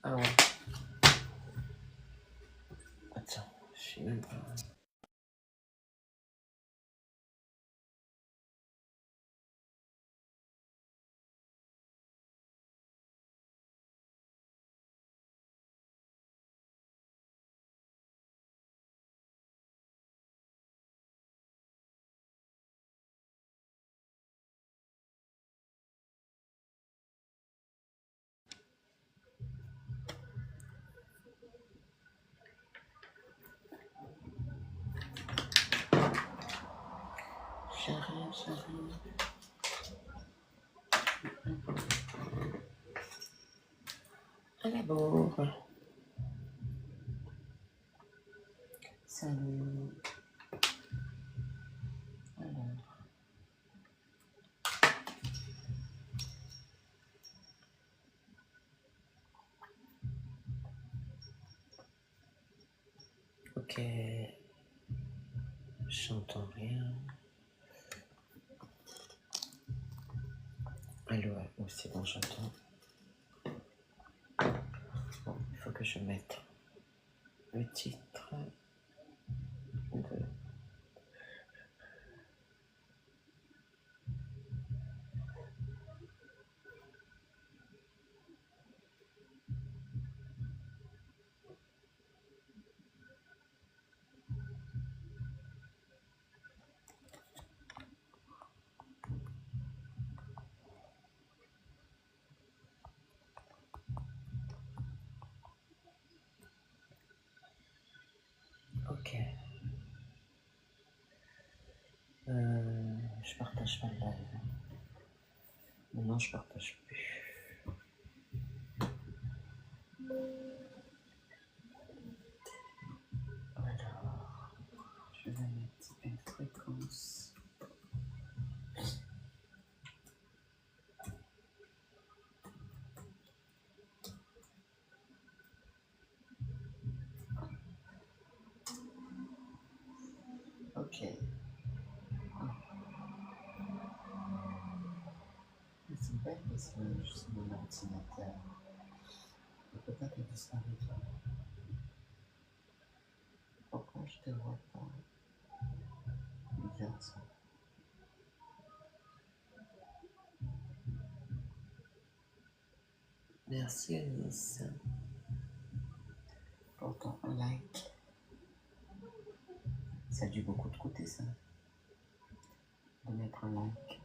Ah ouais. Attends, je sais même pas. J'arrive. À la bourre. Salut. Alors. Ok. J'entends rien. Allô, oh, c'est bon, j'entends. Bon, il faut que je mette le titre de... Ok. Je partage pas le live. Non, je partage plus. Alors, je vais mettre une fréquence. Ok. C'est bête parce que je suis mon ordinateur. Et peut-être il disparaît. Pourquoi je te vois pas? Bizarre ça. Merci Alice. Pourtant un like. Ça a dû beaucoup te coûter ça. De mettre un like.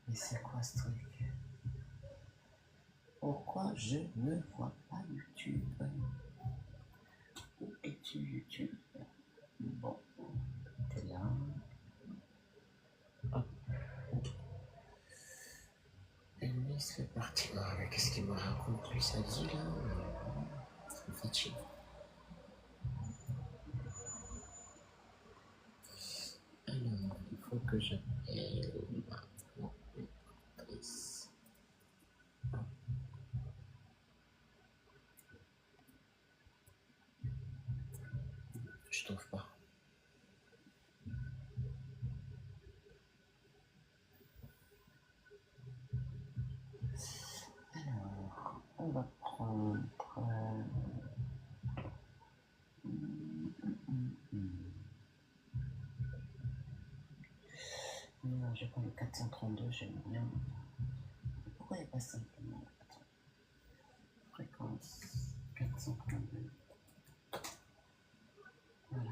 Mais c'est quoi ce truc? Pourquoi je ne vois pas YouTube? Où es-tu YouTube? Bon, t'es là. Hop. Alice fait partie. Oh, mais qu'est-ce qu'il me raconte lui sa vie là? Ça me fatigue. Alors, il faut que j'appelle ma monitrice. Je trouve pas. Alors, on va prendre... Non, j'ai pas le 432, j'aime bien. Pourquoi il n'y a pas simplement... Attends. Fréquence 432. Voilà.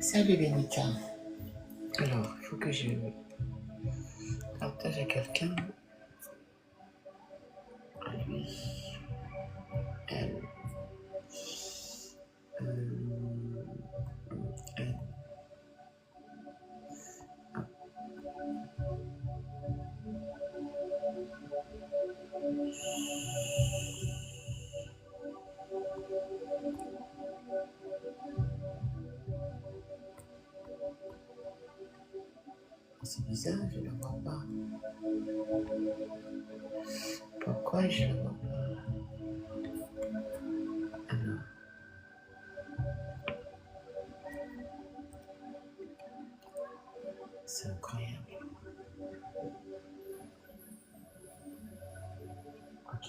Salut Bénica. Alors, il faut que je partage à quelqu'un. À lui. Elle. Elle. pourquoi je le vois pas? Alors, c'est incroyable. Ok.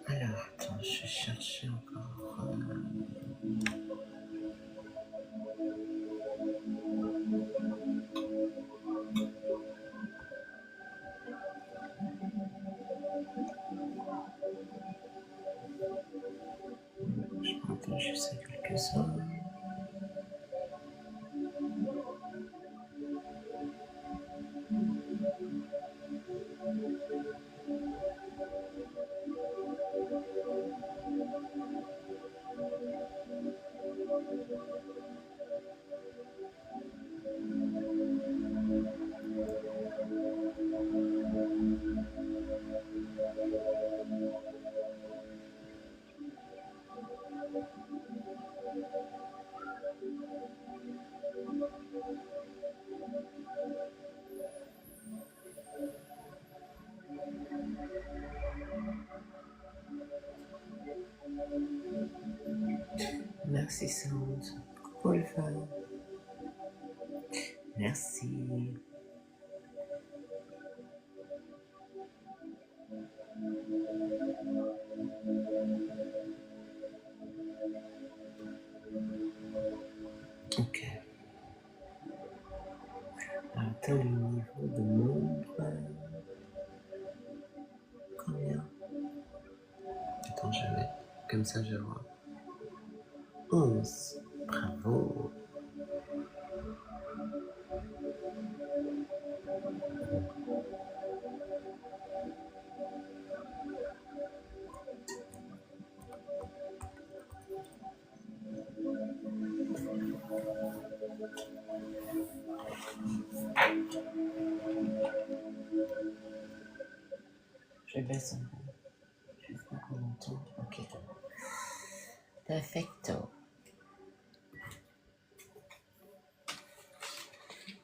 Alors, attends, je cherche encore. Je m'entends juste à quelques-uns. Merci, Sound. Coucou, le fan. Merci. Ok. Attends le niveau de montre. Combien? Attends, je vais. Comme ça, je vois. 11. Bravo. Je baisse un peu. Je sais pas qu'on entend. Ok. Perfecto.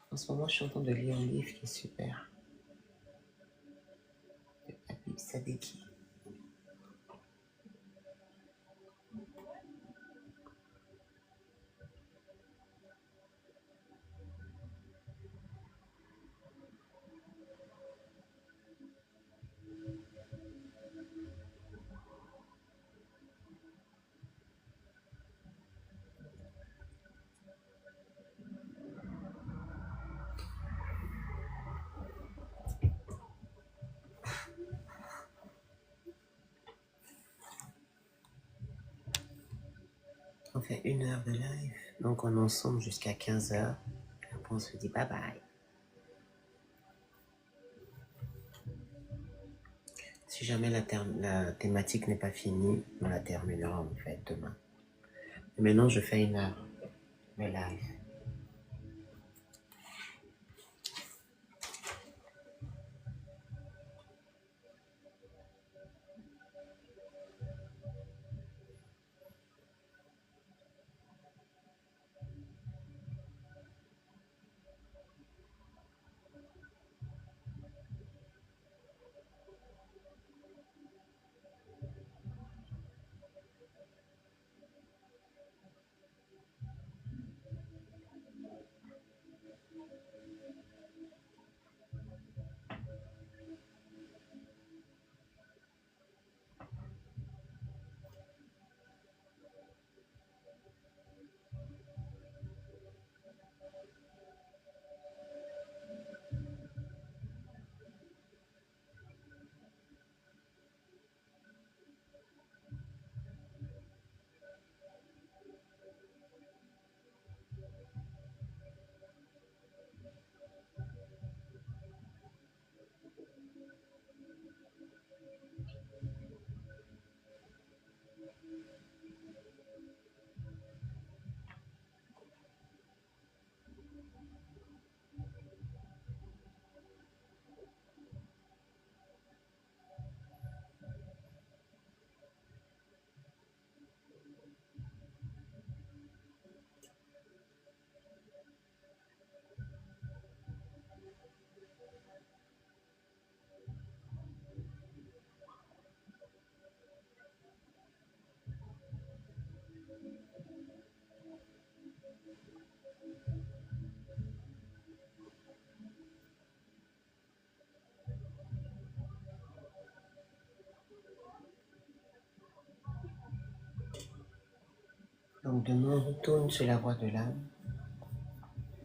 En ce moment, je suis en train de lire un livre qui est super. De Habib Sadeki. On fait 1 heure de live. Donc, on est ensemble jusqu'à 15h. Après, on se dit bye bye. Si jamais la thématique n'est pas finie, on la terminera en fait demain. Et maintenant, je fais 1 heure de live. Donc demain, on retourne sur la voie de l'âme.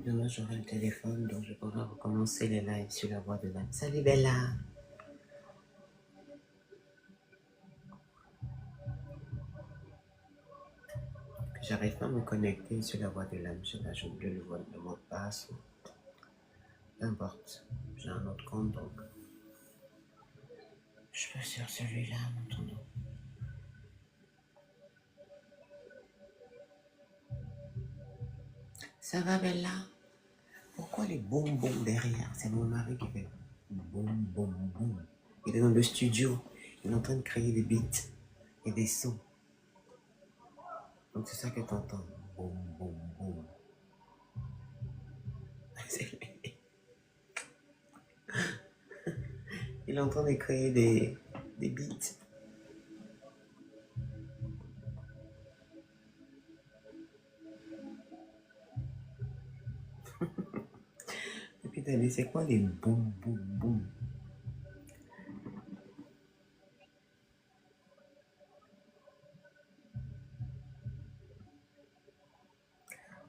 Demain, j'aurai le téléphone, donc je pourrai recommencer les lives sur la voie de l'âme. Salut Bella! J'arrive pas à me connecter sur la voie de l'âme. Je sais pas, j'ai oublié le mot de passe. Peu importe. J'ai un autre compte, donc je peux sur celui-là, maintenant. Ça va Bella? Pourquoi les boum boum derrière? C'est mon mari qui fait boum boum boum. Il est dans le studio. Il est en train de créer des beats et des sons. Donc c'est ça que tu entends. Boum boum boum. Il est en train de créer des beats. Et puis t'as dit, c'est quoi les boum boum boum?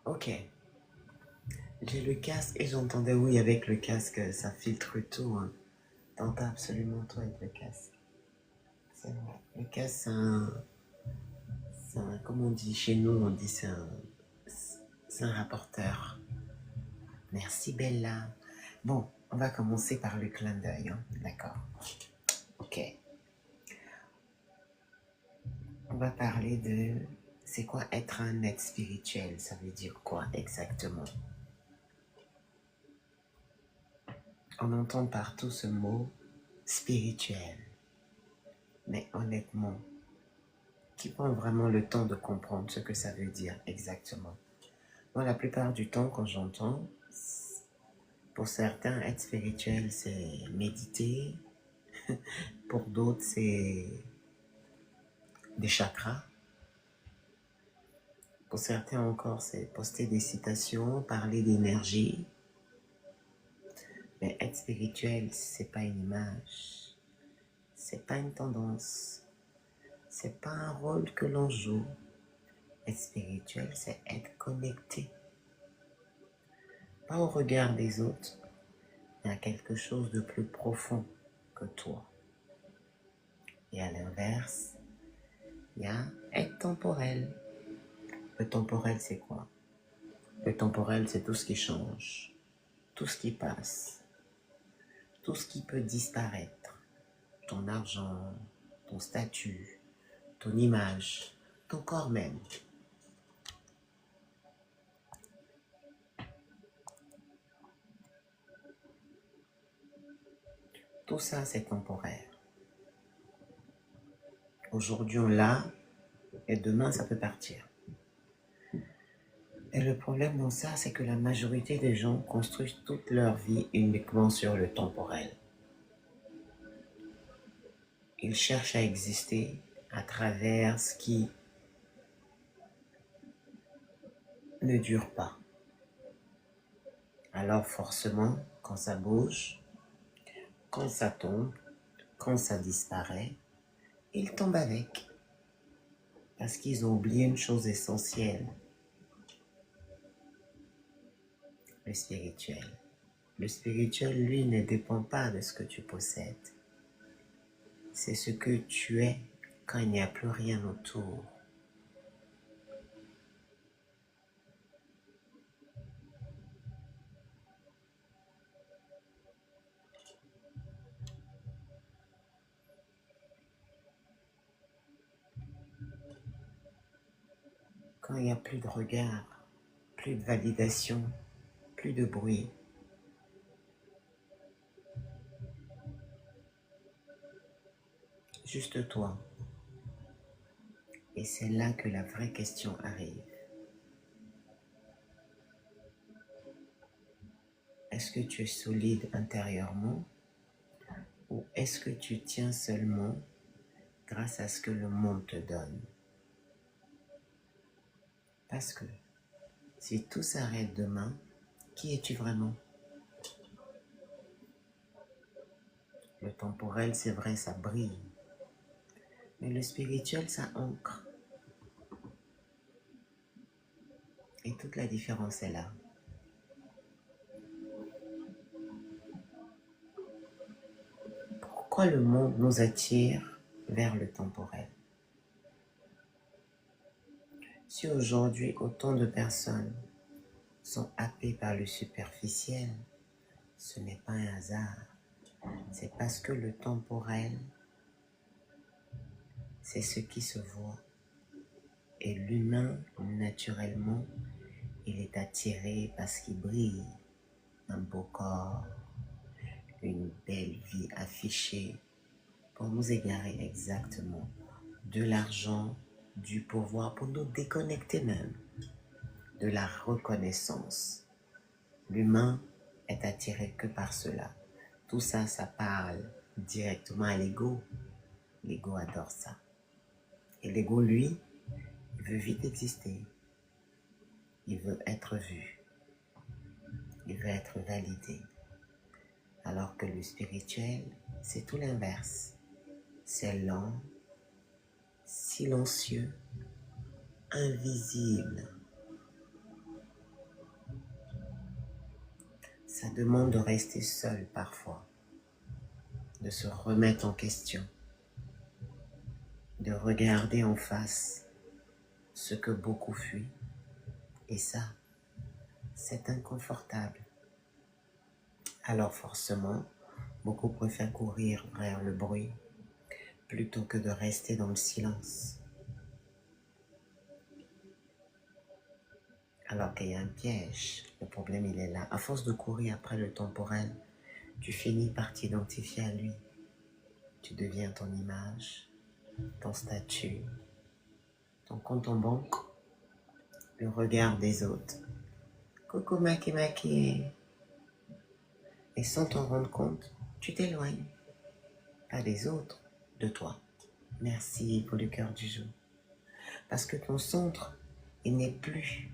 Ok. J'ai le casque et j'entendais, oui, avec le casque, ça filtre tout. Hein. T'entends absolument tout avec le casque. C'est vrai. Le casque, comme on dit chez nous, on dit c'est un rapporteur. Merci Bella. Bon, on va commencer par le clin d'œil. Hein. D'accord. Ok. On va parler de c'est quoi être un être spirituel. Ça veut dire quoi exactement? On entend partout ce mot spirituel. Mais honnêtement, qui prend vraiment le temps de comprendre ce que ça veut dire exactement? Moi, la plupart du temps, quand j'entends, pour certains, être spirituel, c'est méditer. Pour d'autres, c'est des chakras. Pour certains encore, c'est poster des citations, parler d'énergie. Mais être spirituel, c'est pas une image. C'est pas une tendance. C'est pas un rôle que l'on joue. Être spirituel, c'est être connecté. Pas au regard des autres, mais à quelque chose de plus profond que toi. Et à l'inverse, il y a être temporel. Le temporel, c'est quoi? Le temporel, c'est tout ce qui change, tout ce qui passe, tout ce qui peut disparaître. Ton argent, ton statut, ton image, ton corps même. Tout ça, c'est temporaire. Aujourd'hui, on l'a, et demain, ça peut partir. Et le problème dans ça, c'est que la majorité des gens construisent toute leur vie uniquement sur le temporel. Ils cherchent à exister à travers ce qui ne dure pas. Alors forcément, quand ça bouge, quand ça tombe, quand ça disparaît, ils tombent avec. Parce qu'ils ont oublié une chose essentielle. Le spirituel. Le spirituel, lui, ne dépend pas de ce que tu possèdes. C'est ce que tu es quand il n'y a plus rien autour. Quand il n'y a plus de regard, plus de validation, plus de bruit. Juste toi. Et c'est là que la vraie question arrive. Est-ce que tu es solide intérieurement ou est-ce que tu tiens seulement grâce à ce que le monde te donne? Parce que si tout s'arrête demain, qui es-tu vraiment? Le temporel, c'est vrai, ça brille. Mais le spirituel, ça ancre. Et toute la différence est là. Pourquoi le monde nous attire vers le temporel? Si aujourd'hui autant de personnes sont happées par le superficiel, ce n'est pas un hasard. C'est parce que le temporel, c'est ce qui se voit. Et l'humain, naturellement, il est attiré parce qu'il brille. Un beau corps, une belle vie affichée pour nous égarer exactement. De l'argent, du pouvoir, pour nous déconnecter même de la reconnaissance. L'humain est attiré que par cela. Tout ça, ça parle directement à l'ego. L'ego adore ça. Et l'ego, lui, il veut vite exister. Il veut être vu. Il veut être validé. Alors que le spirituel, c'est tout l'inverse. C'est lent, silencieux, invisible. Ça demande de rester seul parfois, de se remettre en question, de regarder en face ce que beaucoup fuient. Et ça, c'est inconfortable. Alors forcément, beaucoup préfèrent courir vers le bruit plutôt que de rester dans le silence. Alors qu'il y a un piège, le problème il est là. À force de courir après le temporel, tu finis par t'identifier à lui. Tu deviens ton image, ton statut, ton compte en banque, le regard des autres. Coucou Maki Maki. Et sans t'en rendre compte, tu t'éloignes. Pas des autres, de toi. Merci pour le cœur du jour. Parce que ton centre, il n'est plus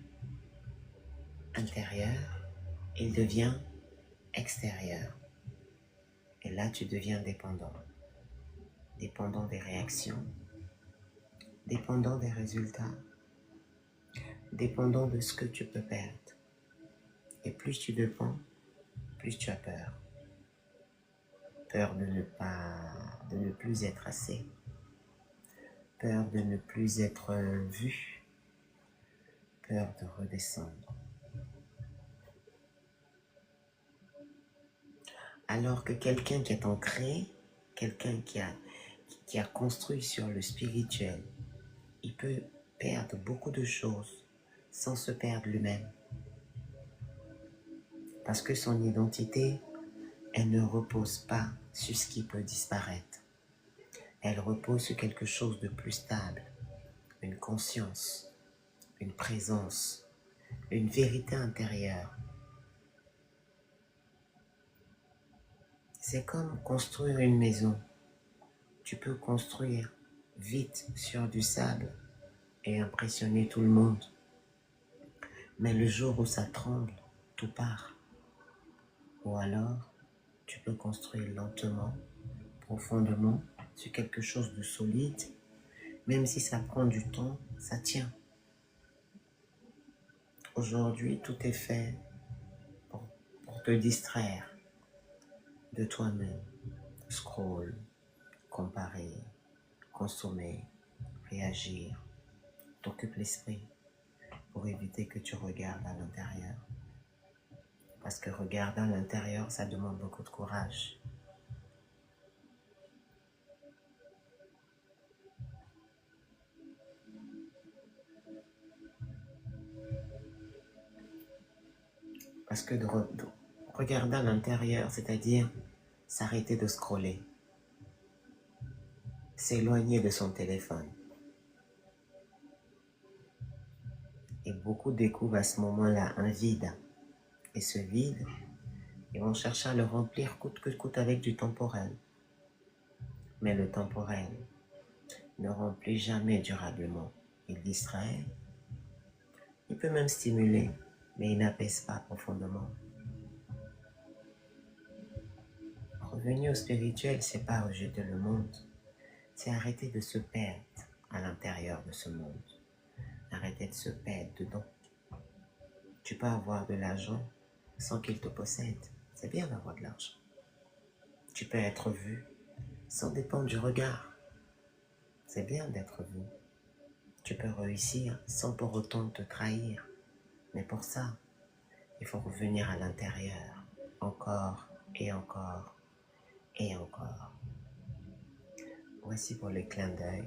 intérieur, il devient extérieur. Et là, tu deviens dépendant. Dépendant des réactions, dépendant des résultats, dépendant de ce que tu peux perdre. Et plus tu dépends, plus tu as peur. Peur de ne plus être assez. Peur de ne plus être vu. Peur de redescendre. Alors que quelqu'un qui est ancré, quelqu'un qui a construit sur le spirituel, il peut perdre beaucoup de choses sans se perdre lui-même. Parce que son identité, elle ne repose pas sur ce qui peut disparaître. Elle repose sur quelque chose de plus stable, une conscience, une présence, une vérité intérieure. C'est comme construire une maison. Tu peux construire vite sur du sable et impressionner tout le monde. Mais le jour où ça tremble, tout part. Ou alors, tu peux construire lentement, profondément, sur quelque chose de solide. Même si ça prend du temps, ça tient. Aujourd'hui, tout est fait pour te distraire de toi-même. Scroll, comparer, consommer, réagir. T'occupe l'esprit pour éviter que tu regardes à l'intérieur. Parce que regarder à l'intérieur, ça demande beaucoup de courage. Parce que de regarder à l'intérieur, c'est-à-dire s'arrêter de scroller, s'éloigner de son téléphone. Et beaucoup découvrent à ce moment-là un vide. Et ce vide, ils vont chercher à le remplir coûte que coûte avec du temporel. Mais le temporel ne remplit jamais durablement. Il distrait, il peut même stimuler, mais il n'apaise pas profondément. Revenir au spirituel, c'est pas rejeter le monde, c'est arrêter de se perdre à l'intérieur de ce monde. Arrêter de se perdre dedans. Tu peux avoir de l'argent sans qu'il te possède. C'est bien d'avoir de l'argent. Tu peux être vu sans dépendre du regard. C'est bien d'être vu. Tu peux réussir sans pour autant te trahir. Mais pour ça, il faut revenir à l'intérieur. Encore et encore et encore. Voici pour les clins d'œil.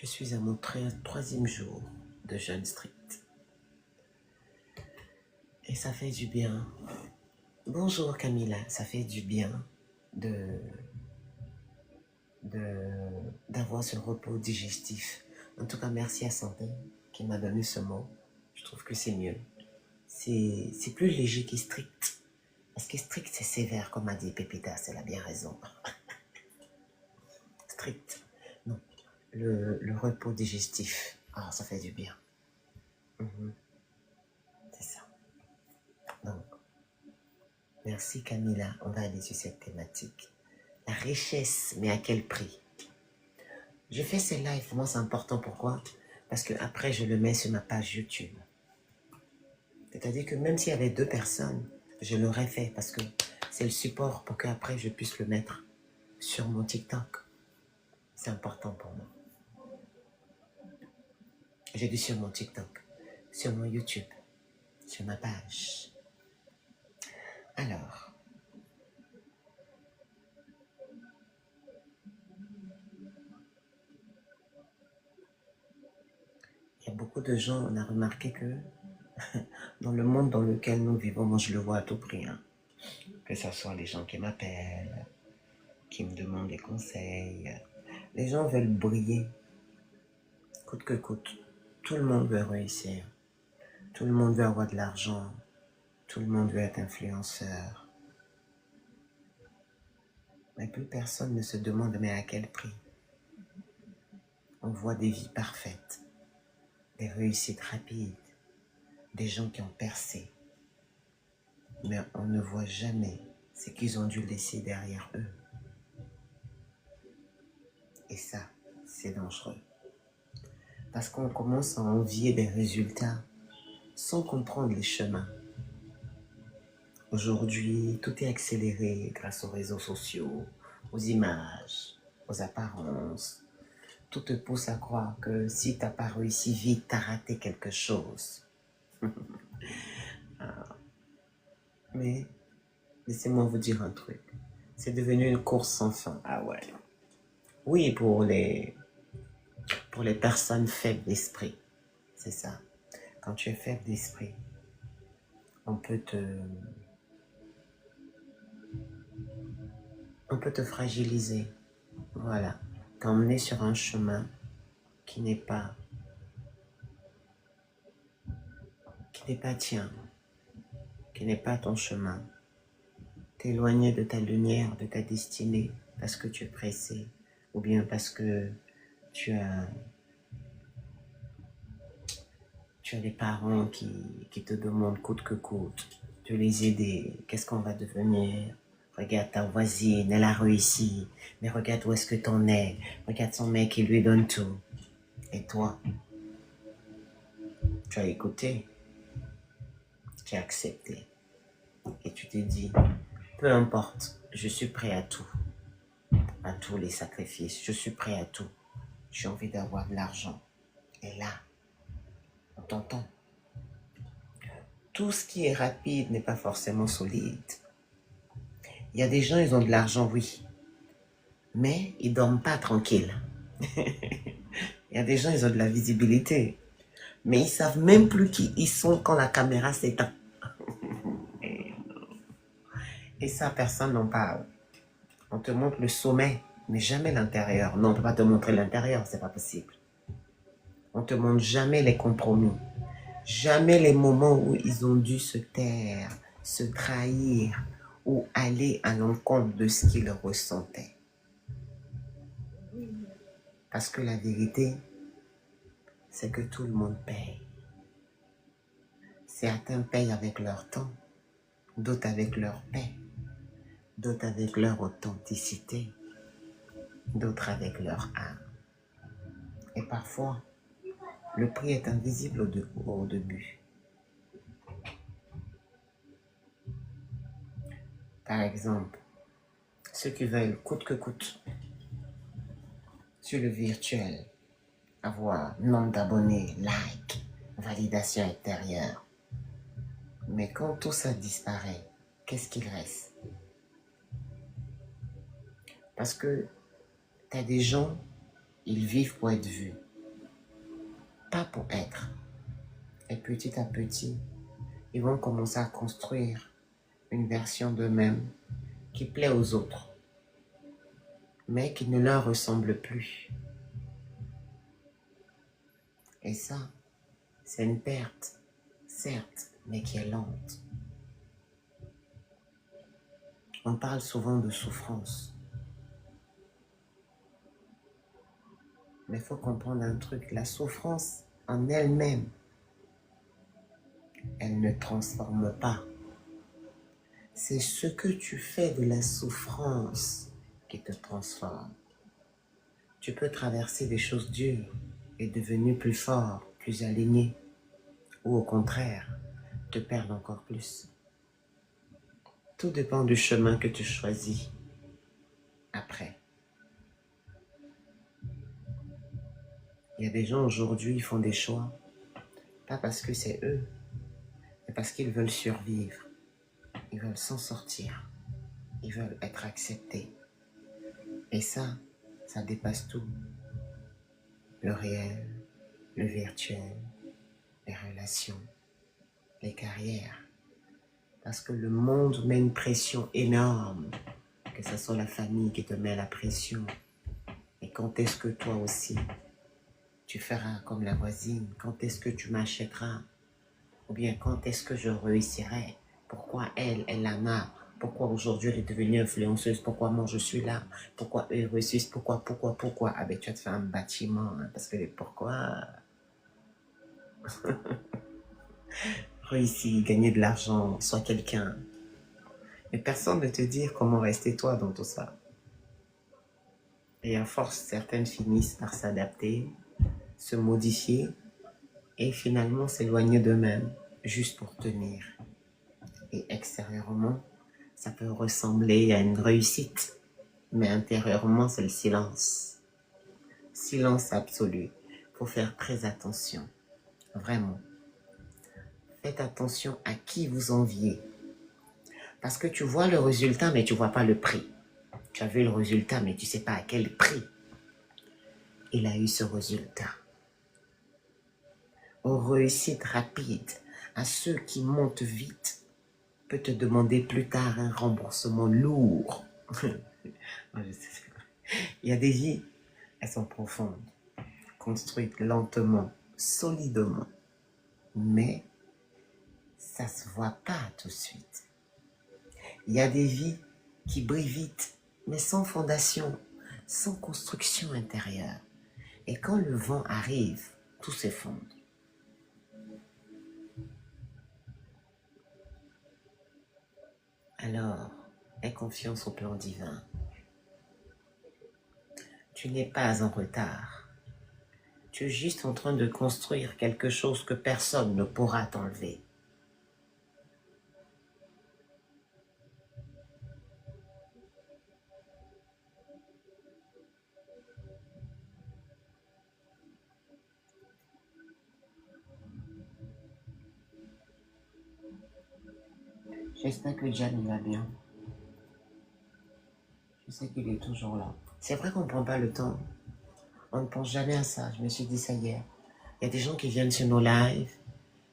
Je suis à mon troisième jour de jeûne strict. Et ça fait du bien. Bonjour Camilla, ça fait du bien d'avoir ce repos digestif. En tout cas, merci à Santé qui m'a donné ce mot. Je trouve que c'est mieux. C'est plus léger que strict. Parce que strict, c'est sévère, comme a dit Pépita, elle a bien raison. Strict. Non. Le repos digestif. Ah, ça fait du bien. C'est ça. Donc, merci Camilla. On va aller sur cette thématique. La richesse, mais à quel prix? Je fais ces lives, pour moi c'est important. Pourquoi? Parce que après je le mets sur ma page YouTube. C'est-à-dire que même s'il y avait 2 personnes, je l'aurais fait parce que c'est le support pour qu'après je puisse le mettre sur mon TikTok. C'est important pour moi. J'ai dit sur mon TikTok, sur mon YouTube, sur ma page. Alors, il y a beaucoup de gens, on a remarqué que dans le monde dans lequel nous vivons, moi je le vois à tout prix, hein, que ce soit les gens qui m'appellent, qui me demandent des conseils, les gens veulent briller, coûte que coûte. Tout le monde veut réussir, tout le monde veut avoir de l'argent, tout le monde veut être influenceur. Mais plus personne ne se demande mais à quel prix. On voit des vies parfaites, des réussites rapides, des gens qui ont percé. Mais on ne voit jamais ce qu'ils ont dû laisser derrière eux. Et ça, c'est dangereux. Parce qu'on commence à envier des résultats sans comprendre les chemins. Aujourd'hui, tout est accéléré grâce aux réseaux sociaux, aux images, aux apparences. Tout te pousse à croire que si tu n'as pas réussi vite, tu as raté quelque chose. Mais laissez-moi vous dire un truc. C'est devenu une course sans fin. Ah ouais. Oui, pour les personnes faibles d'esprit. C'est ça. Quand tu es faible d'esprit, on peut te fragiliser. Voilà. T'emmener sur un chemin qui n'est pas tien, qui n'est pas ton chemin. T'éloigner de ta lumière, de ta destinée, parce que tu es pressé, ou bien parce que tu as des parents qui te demandent coûte que coûte de les aider. Qu'est-ce qu'on va devenir? Regarde ta voisine, elle a réussi, mais regarde où est-ce que t'en es. Regarde son mec, il lui donne tout. Et toi, tu as écouté, tu as accepté, et tu t'es dit, peu importe, je suis prêt à tous les sacrifices, je suis prêt à tout. J'ai envie d'avoir de l'argent. Et là, on t'entend. Tout ce qui est rapide n'est pas forcément solide. Il y a des gens, ils ont de l'argent, oui, mais ils dorment pas tranquilles. Il y a des gens, ils ont de la visibilité, mais ils savent même plus qui ils sont quand la caméra s'éteint. Et ça, personne n'en parle. On te montre le sommet, mais jamais l'intérieur. Non, on ne peut pas te montrer l'intérieur, c'est pas possible. On te montre jamais les compromis, jamais les moments où ils ont dû se taire, se trahir ou aller à l'encontre de ce qu'ils ressentaient. Parce que la vérité, c'est que tout le monde paye. Certains payent avec leur temps, d'autres avec leur paix, d'autres avec leur authenticité, d'autres avec leur âme. Et parfois, le prix est invisible au début. Par exemple, ceux qui veulent coûte que coûte, sur le virtuel, avoir nombre d'abonnés, like, validation extérieure. Mais quand tout ça disparaît, qu'est-ce qu'il reste? Parce que tu as des gens, ils vivent pour être vus, pas pour être. Et petit à petit, ils vont commencer à construire une version d'eux-mêmes qui plaît aux autres, mais qui ne leur ressemble plus. Et ça, c'est une perte, certes, mais qui est lente. On parle souvent de souffrance. Mais il faut comprendre un truc, la souffrance en elle-même, elle ne transforme pas. C'est ce que tu fais de la souffrance qui te transforme. Tu peux traverser des choses dures et devenir plus fort, plus aligné, ou au contraire, te perdre encore plus. Tout dépend du chemin que tu choisis après. Il y a des gens aujourd'hui, ils font des choix, pas parce que c'est eux, mais parce qu'ils veulent survivre. Ils veulent s'en sortir. Ils veulent être acceptés. Et ça dépasse tout. Le réel, le virtuel, les relations, les carrières. Parce que le monde met une pression énorme. Que ce soit la famille qui te met la pression. Et quand est-ce que toi aussi, tu feras comme la voisine? Quand est-ce que tu m'achèteras? Ou bien quand est-ce que je réussirai? Pourquoi elle en a? Pourquoi aujourd'hui elle est devenue influenceuse? Pourquoi moi je suis là? Pourquoi eux ils réussissent? Pourquoi? Ah ben tu vas te faire un bâtiment, hein, parce que pourquoi? Réussir, gagner de l'argent, sois quelqu'un. Mais personne ne te dit comment rester toi dans tout ça. Et à force, certaines finissent par s'adapter, se modifier et finalement s'éloigner d'eux-mêmes, juste pour tenir. Et extérieurement, ça peut ressembler à une réussite, mais intérieurement, c'est le silence. Silence absolu. Il faut faire très attention, vraiment. Faites attention à qui vous enviez. Parce que tu vois le résultat, mais tu ne vois pas le prix. Tu as vu le résultat, mais tu ne sais pas à quel prix il a eu ce résultat. Aux réussites rapides, à ceux qui montent vite, peut te demander plus tard un remboursement lourd. Il y a des vies, elles sont profondes, construites lentement, solidement, mais ça ne se voit pas tout de suite. Il y a des vies qui brillent vite, mais sans fondation, sans construction intérieure. Et quand le vent arrive, tout s'effondre. Alors, aie confiance au plan divin. Tu n'es pas en retard. Tu es juste en train de construire quelque chose que personne ne pourra t'enlever. J'espère que Jan va bien. Je sais qu'il est toujours là. C'est vrai qu'on ne prend pas le temps. On ne pense jamais à ça. Je me suis dit ça hier. Il y a des gens qui viennent sur nos lives.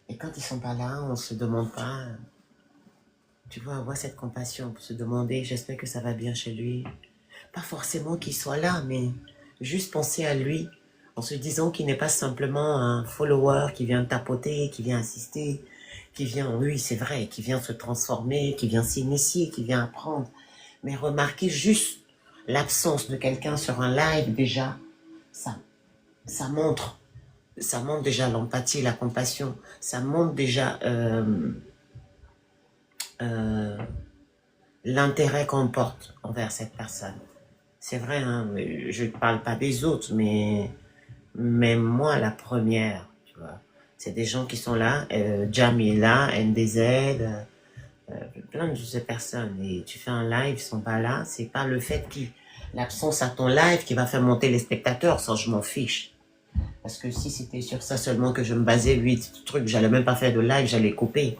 Et quand ils ne sont pas là, on ne se demande pas. Tu vois, avoir cette compassion pour se demander, j'espère que ça va bien chez lui. Pas forcément qu'il soit là, mais juste penser à lui en se disant qu'il n'est pas simplement un follower qui vient tapoter, qui vient assister, qui vient, oui, c'est vrai, qui vient se transformer, qui vient s'initier, qui vient apprendre. Mais remarquez juste l'absence de quelqu'un sur un live déjà, ça montre ça montre déjà l'empathie, la compassion. Ça montre déjà l'intérêt qu'on porte envers cette personne. C'est vrai, hein, je ne parle pas des autres, mais moi, la première, tu vois. C'est des gens qui sont là, Jam est là, NDZ, plein de ces personnes. Et tu fais un live, ils sont pas là. C'est pas le fait qu'ils, l'absence à ton live qui va faire monter les spectateurs, ça je m'en fiche. Parce que si c'était sur ça seulement que je me basais, 8 trucs, j'allais même pas faire de live, j'allais couper.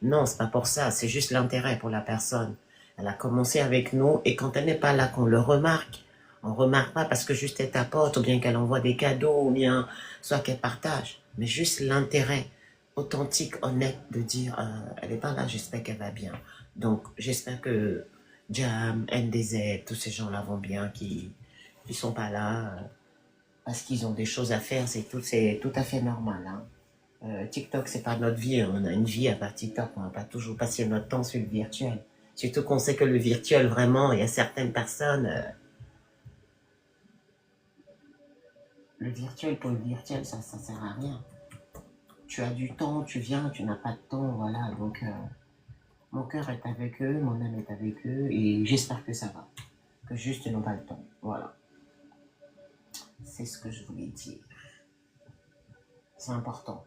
Non, c'est pas pour ça, c'est juste l'intérêt pour la personne. Elle a commencé avec nous et quand elle n'est pas là, qu'on le remarque, on remarque pas parce que juste elle t'apporte ou bien qu'elle envoie des cadeaux ou bien soit qu'elle partage, mais juste l'intérêt authentique, honnête de dire elle est pas là, j'espère qu'elle va bien. Donc j'espère que Jam, NDZ, tous ces gens-là vont bien, qui sont pas là parce qu'ils ont des choses à faire, c'est tout à fait normal. Hein. TikTok, c'est pas notre vie. On a une vie à part TikTok. On va pas toujours passer notre temps sur le virtuel. Surtout qu'on sait que le virtuel, vraiment, il y a certaines personnes. Le virtuel pour le virtuel, ça sert à rien. Tu as du temps, tu viens, tu n'as pas de temps, voilà. Donc, mon cœur est avec eux, mon âme est avec eux, et j'espère que ça va. Que juste ils n'ont pas le temps. Voilà. C'est ce que je voulais dire. C'est important.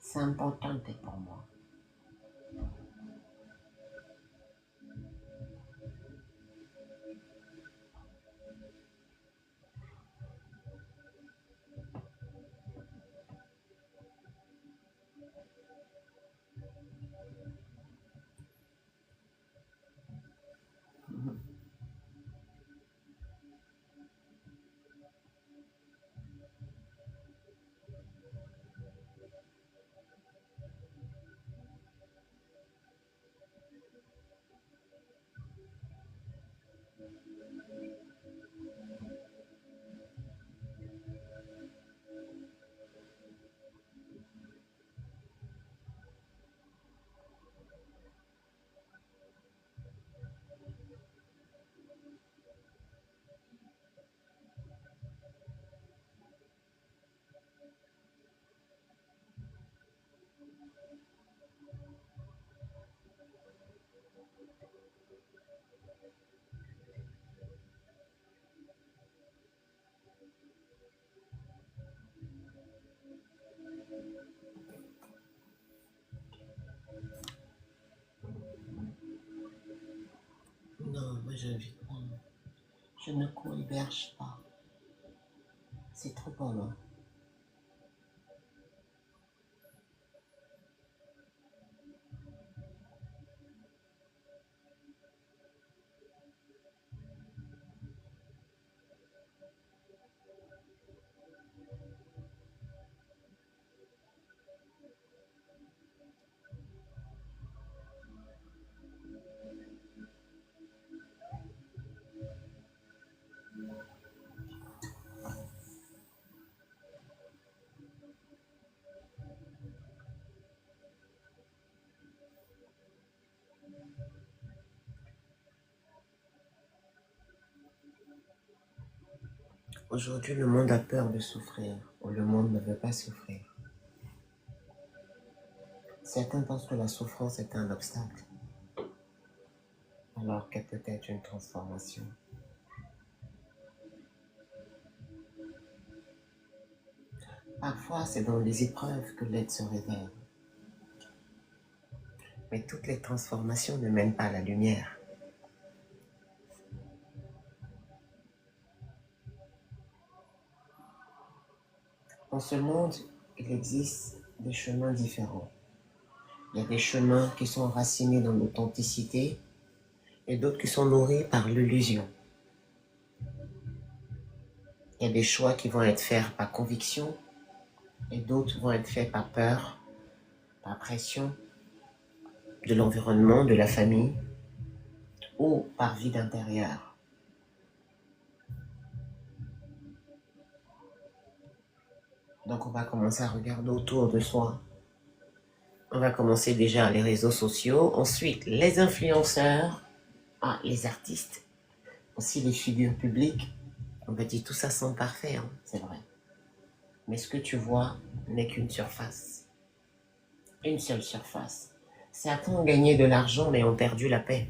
C'est important pour moi. Non, moi j'invite pas. Je ne cohéberge pas. C'est trop pour moi. Aujourd'hui, le monde a peur de souffrir, ou le monde ne veut pas souffrir. Certains pensent que la souffrance est un obstacle, alors qu'elle peut être une transformation. Parfois, c'est dans les épreuves que l'aide se révèle. Mais toutes les transformations ne mènent pas à la lumière. Dans ce monde, il existe des chemins différents. Il y a des chemins qui sont enracinés dans l'authenticité et d'autres qui sont nourris par l'illusion. Il y a des choix qui vont être faits par conviction et d'autres vont être faits par peur, par pression de l'environnement, de la famille ou par vide intérieur. Donc on va commencer à regarder autour de soi. On va commencer déjà les réseaux sociaux, ensuite les influenceurs, les artistes, Aussi les figures publiques, on va dire tout ça sont parfaits, hein, c'est vrai. Mais ce que tu vois n'est qu'une surface. Une seule surface. Certains ont gagné de l'argent mais ont perdu la paix.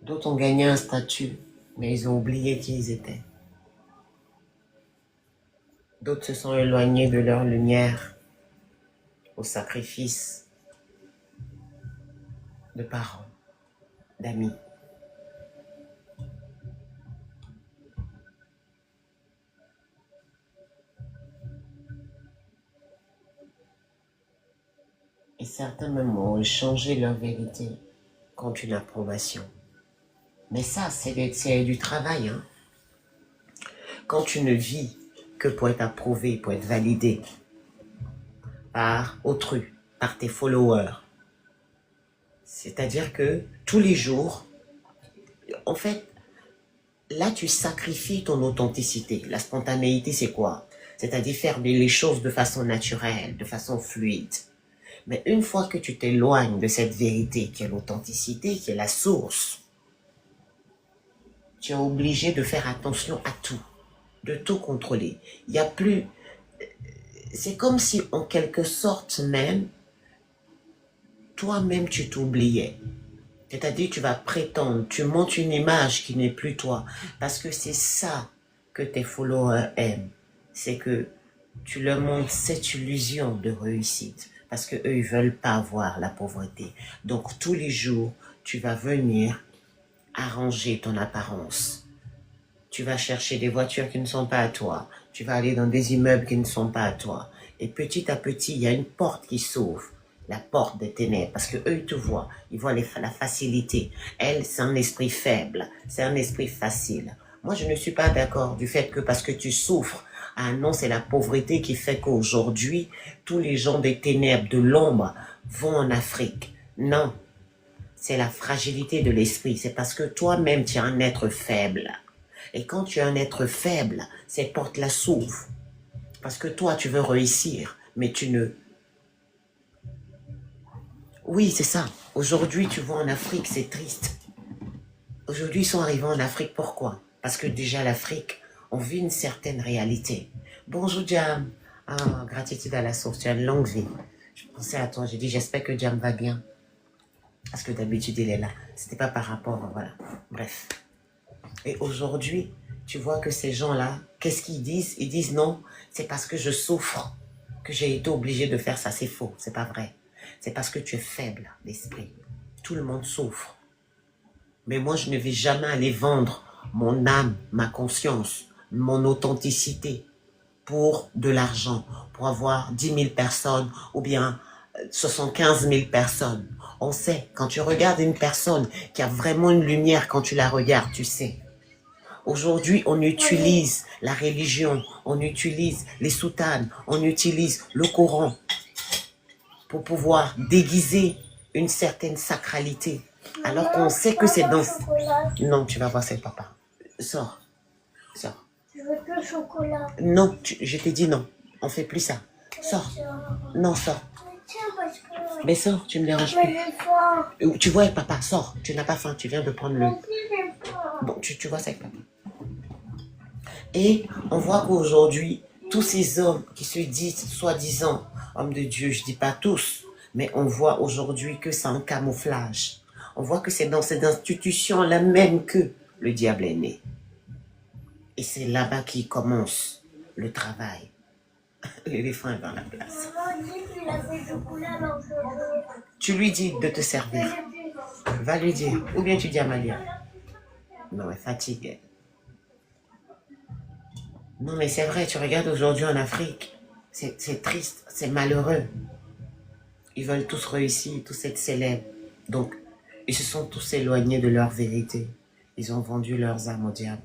D'autres ont gagné un statut, mais ils ont oublié qui ils étaient. D'autres se sont éloignés de leur lumière au sacrifice de parents, d'amis. Et certains même ont échangé leur vérité contre une approbation. Mais ça, c'est du travail. Hein? Quand tu ne vis que pour être approuvé, pour être validé par autrui, par tes followers, c'est-à-dire que tous les jours, en fait, là, tu sacrifies ton authenticité. La spontanéité, c'est quoi? C'est-à-dire faire les choses de façon naturelle, de façon fluide. Mais une fois que tu t'éloignes de cette vérité qui est l'authenticité, qui est la source, tu es obligé de faire attention à tout, de tout contrôler. Il n'y a plus... C'est comme si, en quelque sorte même, toi-même, tu t'oubliais. C'est-à-dire, tu vas prétendre, tu montes une image qui n'est plus toi. Parce que c'est ça que tes followers aiment. C'est que tu leur montres cette illusion de réussite. Parce qu'eux, ils ne veulent pas voir la pauvreté. Donc, tous les jours, tu vas venir arranger ton apparence. Tu vas chercher des voitures qui ne sont pas à toi. Tu vas aller dans des immeubles qui ne sont pas à toi. Et petit à petit, il y a une porte qui s'ouvre. La porte des ténèbres, parce que eux ils te voient, ils voient la facilité. Elle, c'est un esprit faible, c'est un esprit facile. Moi, je ne suis pas d'accord du fait que parce que tu souffres, ah non, c'est la pauvreté qui fait qu'aujourd'hui, tous les gens des ténèbres, de l'ombre, vont en Afrique. Non, c'est la fragilité de l'esprit, c'est parce que toi-même, tu es un être faible. Et quand tu es un être faible, cette porte-là s'ouvre. Parce que toi, tu veux réussir, mais tu ne... Oui, c'est ça. Aujourd'hui, tu vois, en Afrique, c'est triste. Aujourd'hui, ils sont arrivés en Afrique. Pourquoi? Parce que déjà, l'Afrique, on vit une certaine réalité. Bonjour, Jam. Ah, gratitude à la source. Tu as une longue vie. Je pensais à toi. J'ai dit, j'espère que Jam va bien. Parce que d'habitude, il est là. C'était pas par rapport, voilà. Bref. Et aujourd'hui, tu vois que ces gens-là, qu'est-ce qu'ils disent? Ils disent non, c'est parce que je souffre que j'ai été obligé de faire ça. C'est faux, c'est pas vrai. C'est parce que tu es faible d'esprit. Tout le monde souffre. Mais moi, je ne vais jamais aller vendre mon âme, ma conscience, mon authenticité pour de l'argent, pour avoir 10 000 personnes ou bien 75 000 personnes. On sait, quand tu regardes une personne qui a vraiment une lumière, quand tu la regardes, tu sais. Aujourd'hui, on utilise la religion, on utilise les soutanes, on utilise le Coran pour pouvoir déguiser une certaine sacralité. Alors qu'on sait que c'est dans... Non, tu vas voir, c'est papa. Sors. Sors. Je veux que le chocolat. Non, je t'ai dit non. On fait plus ça. Sors. Non, sors. Mais sors, tu me déranges plus. Tu vois avec papa, sors. Tu n'as pas faim, tu viens de prendre le... Bon, tu vois ça avec papa. Et on voit qu'aujourd'hui, tous ces hommes qui se disent soi-disant hommes de Dieu, je ne dis pas tous, mais on voit aujourd'hui que c'est un camouflage. On voit que c'est dans cette institution-là même que le diable est né. Et c'est là-bas qu'il commence le travail. L'éléphant est dans la place. Tu lui dis de te servir. Va lui dire. Ou bien tu dis à Malia. Non, elle fatigue. Non, mais c'est vrai, tu regardes aujourd'hui en Afrique, c'est triste, c'est malheureux. Ils veulent tous réussir, tous être célèbres. Donc, ils se sont tous éloignés de leur vérité. Ils ont vendu leurs âmes au diable.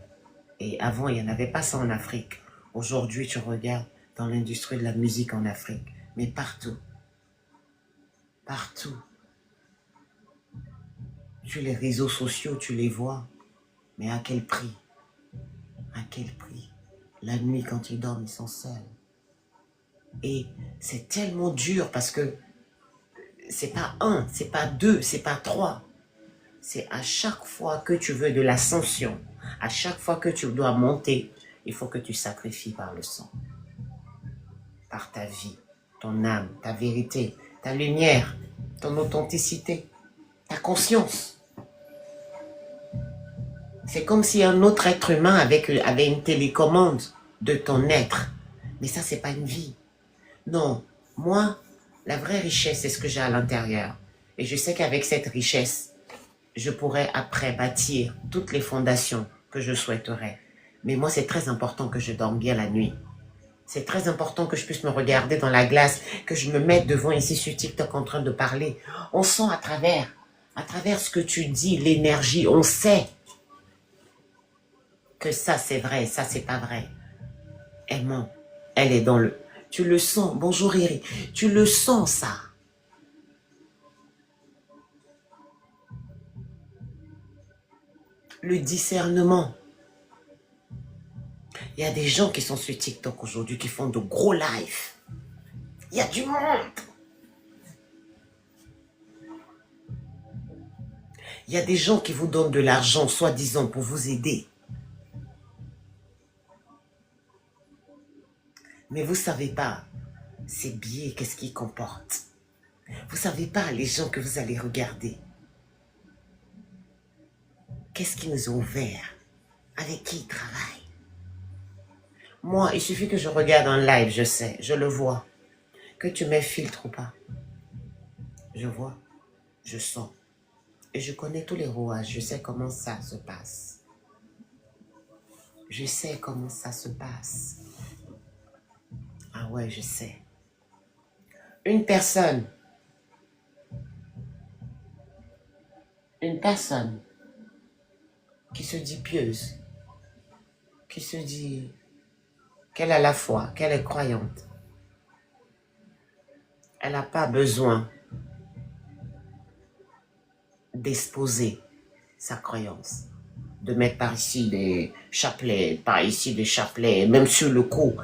Et avant, il n'y en avait pas ça en Afrique. Aujourd'hui, tu regardes dans l'industrie de la musique en Afrique, mais partout. Partout. Sur les réseaux sociaux, tu les vois. Mais à quel prix? À quel prix? La nuit, quand ils dorment, ils sont seuls. Et c'est tellement dur parce que c'est pas un, c'est pas deux, c'est pas trois. C'est à chaque fois que tu veux de l'ascension, à chaque fois que tu dois monter, il faut que tu sacrifies par le sang, par ta vie, ton âme, ta vérité, ta lumière, ton authenticité, ta conscience. C'est comme si un autre être humain avait une télécommande de ton être. Mais ça, c'est pas une vie. Non, moi, la vraie richesse, c'est ce que j'ai à l'intérieur. Et je sais qu'avec cette richesse, je pourrais après bâtir toutes les fondations que je souhaiterais. Mais moi, c'est très important que je dorme bien la nuit. C'est très important que je puisse me regarder dans la glace, que je me mette devant ici sur TikTok en train de parler. On sent à travers ce que tu dis, l'énergie, on sait que ça c'est vrai, ça c'est pas vrai. Elle ment, elle est dans le... Tu le sens, bonjour Iri, tu le sens ça. Le discernement. Il y a des gens qui sont sur TikTok aujourd'hui qui font de gros lives. Il y a du monde. Il y a des gens qui vous donnent de l'argent, soi-disant, pour vous aider. Mais vous ne savez pas ces billets, qu'est-ce qu'ils comportent. Vous ne savez pas les gens que vous allez regarder. Qu'est-ce qu'ils nous ont ouvert? Avec qui ils travaillent? Moi, il suffit que je regarde un live, je sais, je le vois. Que tu mets filtre ou pas. Je vois, je sens. Et je connais tous les rouages, je sais comment ça se passe. Je sais comment ça se passe. Ah ouais, je sais. Une personne qui se dit pieuse, qui se dit qu'elle a la foi, qu'elle est croyante, elle n'a pas besoin d'exposer sa croyance, de mettre par ici des chapelets, par ici des chapelets, même sur le cou.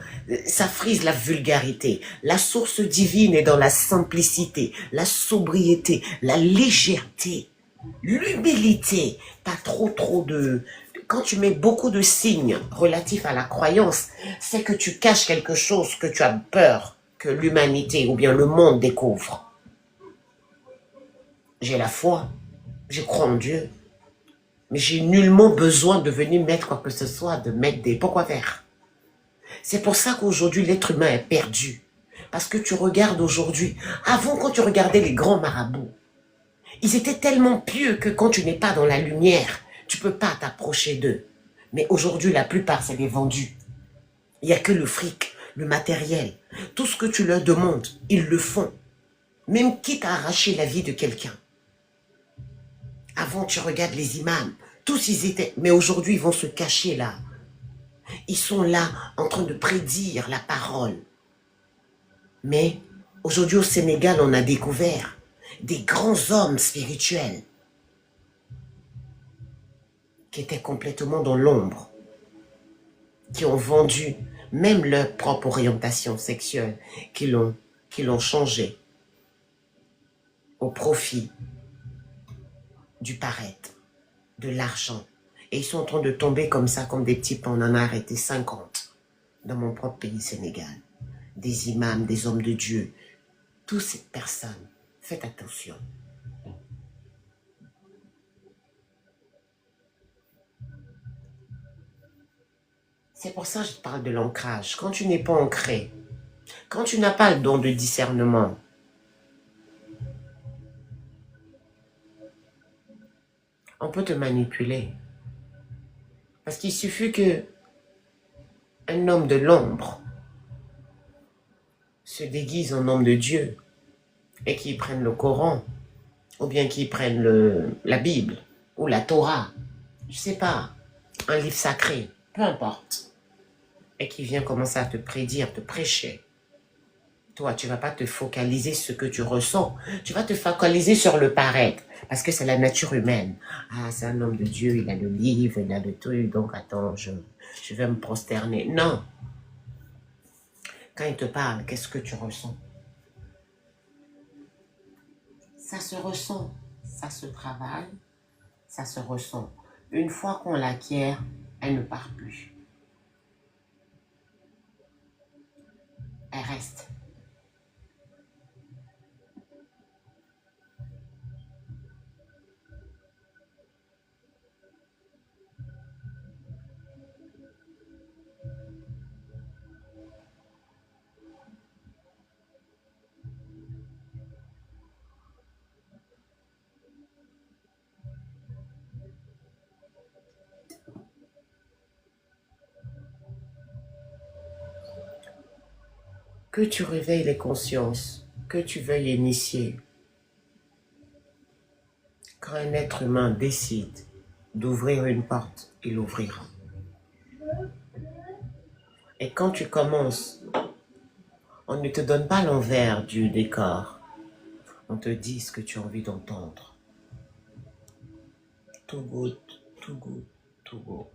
Ça frise la vulgarité. La source divine est dans la simplicité, la sobriété, la légèreté, l'humilité. Pas trop de... Quand tu mets beaucoup de signes relatifs à la croyance, c'est que tu caches quelque chose que tu as peur que l'humanité ou bien le monde découvre. J'ai la foi, je crois en Dieu, mais j'ai nullement besoin de venir mettre quoi que ce soit, de mettre des... Pourquoi faire? C'est pour ça qu'aujourd'hui, l'être humain est perdu. Parce que tu regardes aujourd'hui, avant quand tu regardais les grands marabouts, ils étaient tellement pieux que quand tu n'es pas dans la lumière, tu ne peux pas t'approcher d'eux. Mais aujourd'hui, la plupart, c'est des vendus. Il n'y a que le fric, le matériel. Tout ce que tu leur demandes, ils le font. Même quitte à arracher la vie de quelqu'un. Avant, tu regardes les imams. Tous, ils étaient... Mais aujourd'hui, ils vont se cacher là. Ils sont là, en train de prédire la parole. Mais aujourd'hui, au Sénégal, on a découvert des grands hommes spirituels qui étaient complètement dans l'ombre, qui ont vendu même leur propre orientation sexuelle, qui l'ont changé au profit du paraître, de l'argent. Et ils sont en train de tomber comme ça, comme des petits pains. On en a arrêté 50 dans mon propre pays, Sénégal. Des imams, des hommes de Dieu, toutes ces personnes. Faites attention. C'est pour ça que je parle de l'ancrage. Quand tu n'es pas ancré, quand tu n'as pas le don de discernement, on peut te manipuler. Parce qu'il suffit que un homme de l'ombre se déguise en homme de Dieu et qu'il prenne le Coran, ou bien qu'il prenne la Bible, ou la Torah, je sais pas, un livre sacré, peu importe, et qu'il vient commencer à te prédire, te prêcher. Toi, tu ne vas pas te focaliser sur ce que tu ressens. Tu vas te focaliser sur le paraître. Parce que c'est la nature humaine. Ah, c'est un homme de Dieu, il a le livre, il a le truc, donc attends, je vais me prosterner. Non. Quand il te parle, qu'est-ce que tu ressens? Ça se ressent, ça se travaille, ça se ressent. Une fois qu'on l'acquiert, elle ne part plus. Elle reste. Que tu réveilles les consciences, que tu veuilles initier. Quand un être humain décide d'ouvrir une porte, il l'ouvrira. Et quand tu commences, on ne te donne pas l'envers du décor. On te dit ce que tu as envie d'entendre. Tout good, tout good, tout beau.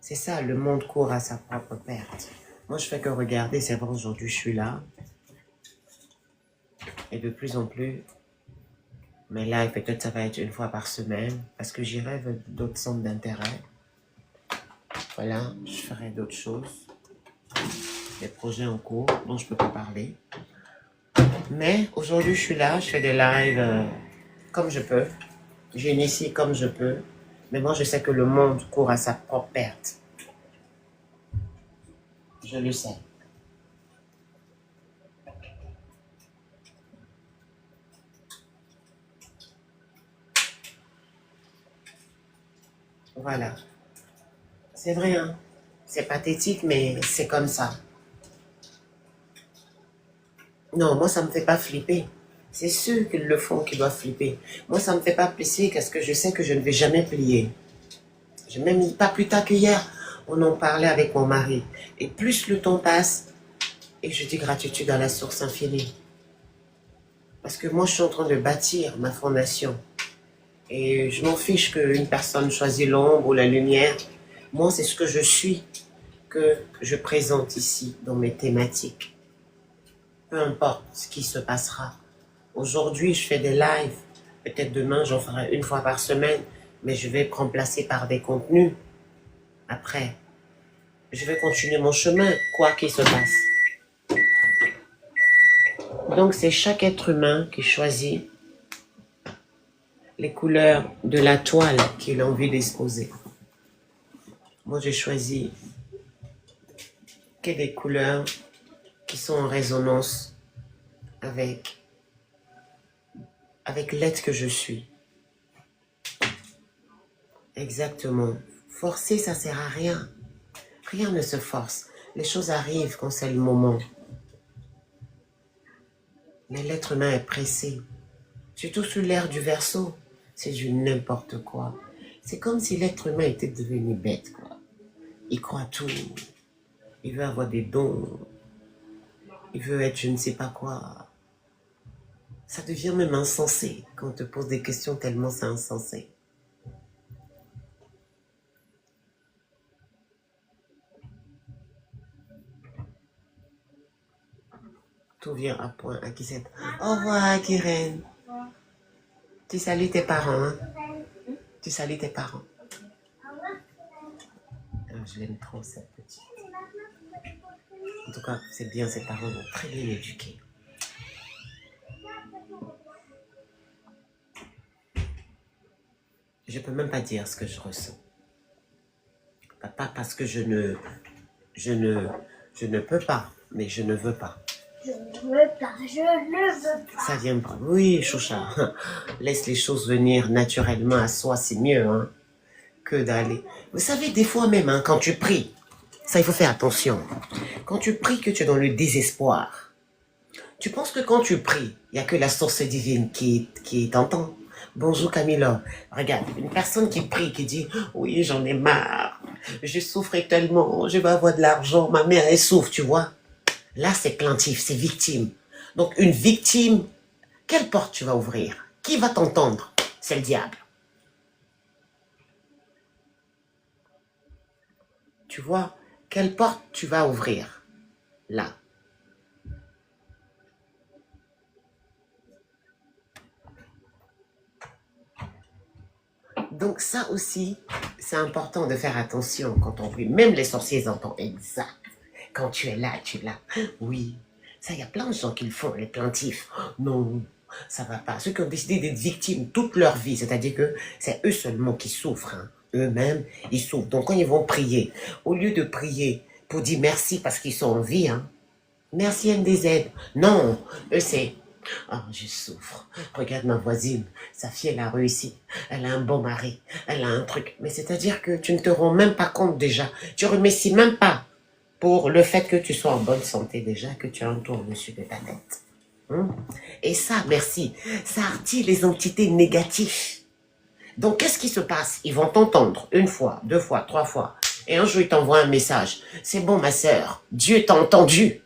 C'est ça, le monde court à sa propre perte. Moi, je fais que regarder, c'est vrai, aujourd'hui, je suis là. Et de plus en plus, mes lives, peut-être ça va être une fois par semaine, parce que j'y rêve d'autres centres d'intérêt. Voilà, je ferai d'autres choses. Des projets en cours dont je ne peux pas parler. Mais aujourd'hui, je suis là, je fais des lives comme je peux. J'initie comme je peux. Mais moi, je sais que le monde court à sa propre perte. Je le sais. Voilà. C'est vrai, hein? C'est pathétique, mais c'est comme ça. Non, moi, ça me fait pas flipper. C'est ceux qui le font qui doivent flipper. Moi, ça me fait pas plaisir parce que je sais que je ne vais jamais plier. Même pas plus tard qu'hier, on en parlait avec mon mari. Et plus le temps passe, et je dis gratitude à la source infinie. Parce que moi, je suis en train de bâtir ma fondation. Et je m'en fiche qu'une personne choisit l'ombre ou la lumière. Moi, c'est ce que je suis que je présente ici dans mes thématiques. Peu importe ce qui se passera. Aujourd'hui, je fais des lives. Peut-être demain, j'en ferai une fois par semaine. Mais je vais être remplacée par des contenus. Après, je vais continuer mon chemin, quoi qu'il se passe. Donc, c'est chaque être humain qui choisit les couleurs de la toile qu'il a envie d'exposer. Moi, j'ai choisi que des couleurs qui sont en résonance avec l'être que je suis. Exactement. Forcer, ça sert à rien. Rien ne se force. Les choses arrivent quand c'est le moment. Mais l'être humain est pressé. Surtout sous l'ère du Verseau. C'est du n'importe quoi. C'est comme si l'être humain était devenu bête, quoi. Il croit tout. Il veut avoir des dons. Il veut être je ne sais pas quoi. Ça devient même insensé quand on te pose des questions tellement c'est insensé. Tout vient à point à qui c'est. Au revoir, Kiren. Tu salues tes parents, hein? Tu salues tes parents. Je l'aime trop, cette petite. En tout cas, c'est bien, ses parents l'ont très bien éduquée. Je peux même pas dire ce que je ressens. Pas parce que je ne peux pas, mais je ne veux pas. Je ne veux pas, je ne veux pas. Ça vient pas. Oui, Choucha. Laisse les choses venir naturellement à soi, c'est mieux, hein, que d'aller. Vous savez, des fois même, hein, quand tu pries, ça, il faut faire attention. Quand tu pries que tu es dans le désespoir, tu penses que quand tu pries, il n'y a que la source divine qui t'entend. Bonjour Camilo. Regarde, une personne qui prie, qui dit « Oui, j'en ai marre. Je souffre tellement. Je vais avoir de l'argent. Ma mère, elle souffre, tu vois. » Là, c'est plaintif, c'est victime. Donc, une victime, quelle porte tu vas ouvrir? Qui va t'entendre? C'est le diable. Tu vois, quelle porte tu vas ouvrir? Là. ça aussi, c'est important de faire attention quand on prie. Même les sorciers entendent exact. Quand tu es là, tu es là. Oui, ça, il y a plein de gens qui le font, les plaintifs. Non, ça va pas. Ceux qui ont décidé d'être victimes toute leur vie, c'est-à-dire que c'est eux seulement qui souffrent. Hein. Eux-mêmes, ils souffrent. Donc quand ils vont prier, au lieu de prier pour dire merci parce qu'ils sont en vie, hein, merci MDZ. Non, eux c'est... Oh, je souffre. Regarde ma voisine. Sa fille, elle a réussi. Elle a un bon mari. Elle a un truc. Mais c'est-à-dire que tu ne te rends même pas compte déjà. Tu ne remercies même pas pour le fait que tu sois en bonne santé déjà, que tu as un tour au-dessus de ta tête. Et ça, merci, ça attire les entités négatives. Donc, qu'est-ce qui se passe? Ils vont t'entendre une fois, deux fois, trois fois. Et un jour, ils t'envoient un message. C'est bon, ma sœur. Dieu t'a entendu.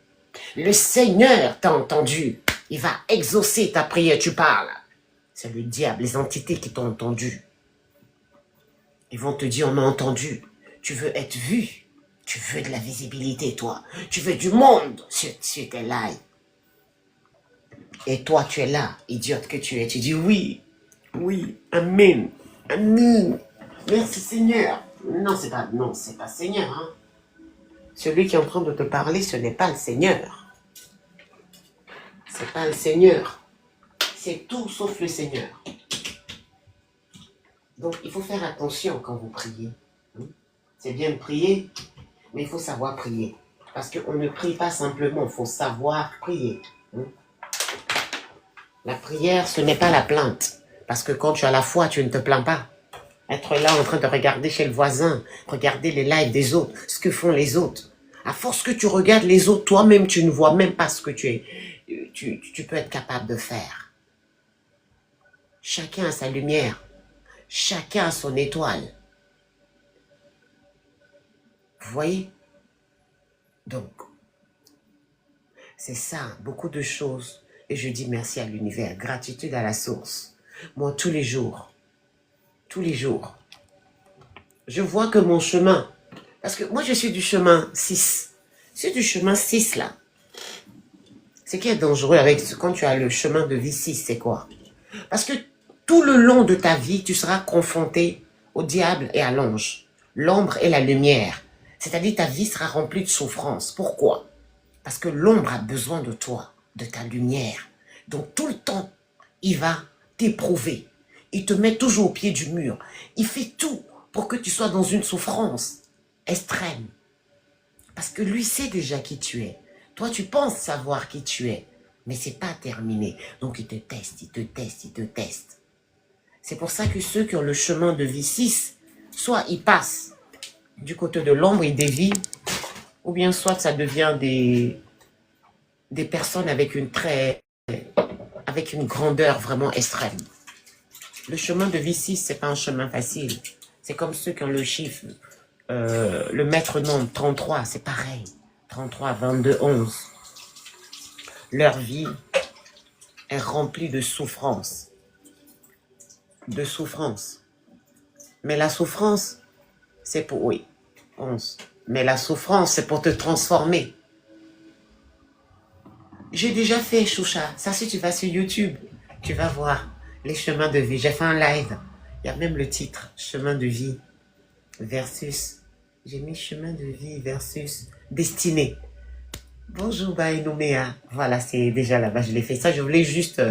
Le Seigneur t'a entendu. Il va exaucer ta prière. Tu parles. C'est le diable, les entités qui t'ont entendu. Ils vont te dire, on a entendu. Tu veux être vu. Tu veux de la visibilité, toi. Tu veux du monde sur tes lives. Et toi, tu es là, idiote que tu es. Tu dis oui. Oui. Amen. Amen. Merci, Seigneur. Non, c'est pas Seigneur. Hein. Celui qui est en train de te parler, ce n'est pas le Seigneur. C'est pas le Seigneur. C'est tout sauf le Seigneur. Donc, il faut faire attention quand vous priez. C'est bien de prier, mais il faut savoir prier. Parce qu'on ne prie pas simplement, il faut savoir prier. La prière, ce n'est pas la plainte. Parce que quand tu as la foi, tu ne te plains pas. Être là en train de regarder chez le voisin, regarder les lives des autres, ce que font les autres. À force que tu regardes les autres, toi-même, tu ne vois même pas ce que tu peux être capable de faire. Chacun a sa lumière. Chacun a son étoile. Vous voyez? Donc, c'est ça, beaucoup de choses. Et je dis merci à l'univers, gratitude à la source. Moi, tous les jours, je vois que mon chemin, parce que moi, je suis du chemin 6. C'est du chemin 6, là. Ce qui est dangereux avec quand tu as le chemin de vie 6, c'est quoi? Parce que tout le long de ta vie, tu seras confronté au diable et à l'ange, l'ombre et la lumière. C'est-à-dire ta vie sera remplie de souffrance. Pourquoi? Parce que l'ombre a besoin de toi, de ta lumière. Donc tout le temps, il va t'éprouver. Il te met toujours au pied du mur. Il fait tout pour que tu sois dans une souffrance extrême. Parce que lui sait déjà qui tu es. Toi, tu penses savoir qui tu es. Mais c'est pas terminé. Donc il te teste, il te teste, il te teste. C'est pour ça que ceux qui ont le chemin de vie 6, soit ils passent du côté de l'ombre, ils dévient, ou bien soit ça devient des personnes avec une grandeur vraiment extrême. Le chemin de vie 6, c'est pas un chemin facile. C'est comme ceux qui ont le chiffre, le maître nombre 33, c'est pareil. 33, 22, 11. Leur vie est remplie de souffrance. De souffrance. Mais la souffrance, c'est pour... Oui, 11. Mais la souffrance, c'est pour te transformer. J'ai déjà fait, Choucha. Ça, si tu vas sur YouTube, tu vas voir les chemins de vie. J'ai fait un live. Il y a même le titre, chemin de vie versus... J'ai mis chemin de vie versus destinée. Bonjour, Baï Nouméa. Voilà, c'est déjà là-bas, je l'ai fait. Ça, je voulais juste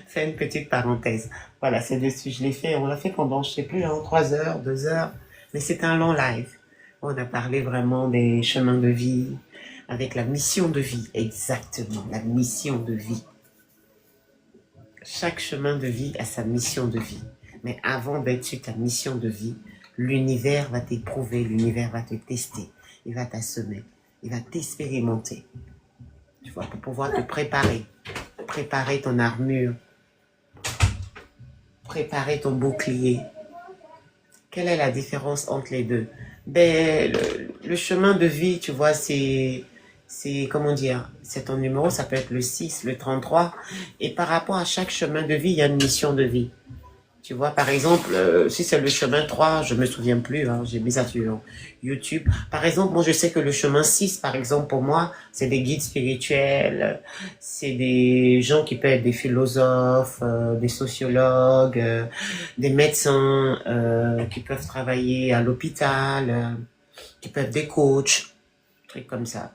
faire une petite parenthèse. Voilà, c'est dessus, je l'ai fait. On l'a fait pendant, je sais plus, 3 heures, 2 heures. Mais c'était un long live. On a parlé vraiment des chemins de vie, avec la mission de vie. Exactement, la mission de vie. Chaque chemin de vie a sa mission de vie. Mais avant d'être sur ta mission de vie, l'univers va t'éprouver, l'univers va te tester. Il va t'assommer, il va t'expérimenter. Tu vois, pour pouvoir te préparer. Préparer ton armure. Préparer ton bouclier. Quelle est la différence entre les deux? Ben, le chemin de vie, tu vois, c'est, comment dire, c'est ton numéro, ça peut être le 6, le 33. Et par rapport à chaque chemin de vie, il y a une mission de vie. Tu vois, par exemple, si c'est le chemin 3, je me souviens plus, hein, j'ai mis ça sur YouTube. Par exemple, moi, je sais que le chemin 6, par exemple, pour moi, c'est des guides spirituels, c'est des gens qui peuvent être des philosophes, des sociologues, des médecins, qui peuvent travailler à l'hôpital, qui peuvent être des coachs, trucs comme ça.